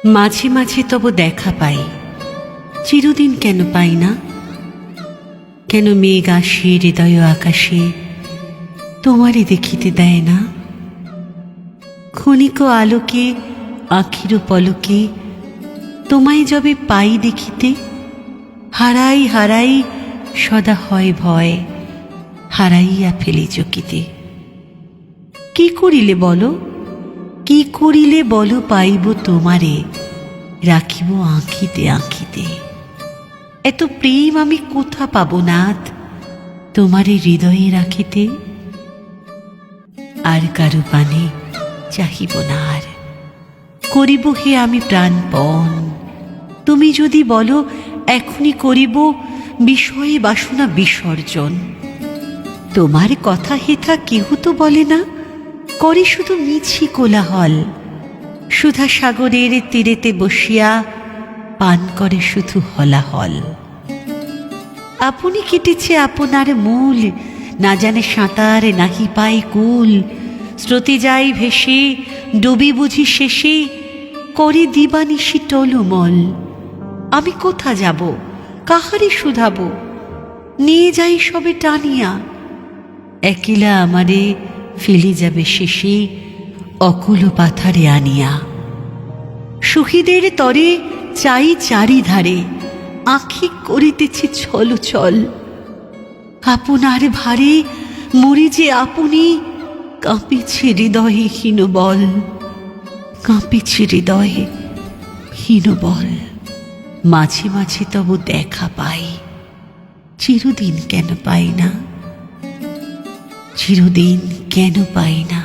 মাঝে মাঝে তব দেখা পাই, চিরদিন কেন পাই না? কেন মেঘ আসে হৃদয় আকাশে, তোমারে দেখিতে দেয় না? ক্ষণিক আলোকে আখির পলকে তোমায় যবে পাই দেখিতে, হারাই হারাই সদা হয় ভয়, হারাইয়া ফেলি চকিতে। কি করিলে বলো, কি করিলে বলো পাইব তোমারে, রাখিব আঁখিতে আঁখিতে। এত প্রেম আমি কোথা পাবো নাথ, তোমারে হৃদয়ে রাখিতে? আর কারো পানে চাহিব না আর, করিব হে আমি প্রাণপণ। তুমি যদি বলো এখনই করিব বিষয়ে বাসনা বিসর্জন। তোমার কথা হেথা কেহ তো বলে না, করে শুধু মিছি কোলাহল। সুধা সাগরের তীরেতে বসিয়া পান করে শুধু হলাহল। আপনি কেটেছে আপনার মূল, না জানে সাঁতার নাহি পায় কুল। স্রোতে যাই ভেসে ডুবি বুঝি শেষে, করে দিবানিশি টলমল। আমি কোথা যাব, কাহারে শুধাব, নিয়ে যাই সবে টানিয়া। একিলা আমারে ফেলে যাবে শেষে, অকুল পাথারে আনিয়া। শহীদের তরে চাই চারিধারে, আঁখি করিতেছি ছল ছল। আপনার ভারে মরি যে আপনি, কাঁপিছে হৃদয়ে হীনবল, কাঁপিছে হৃদয়ে হীনবল। মাঝে মাঝে তব দেখা পাই, চিরদিন কেন পাই না, চিরদিন কেন পাই না?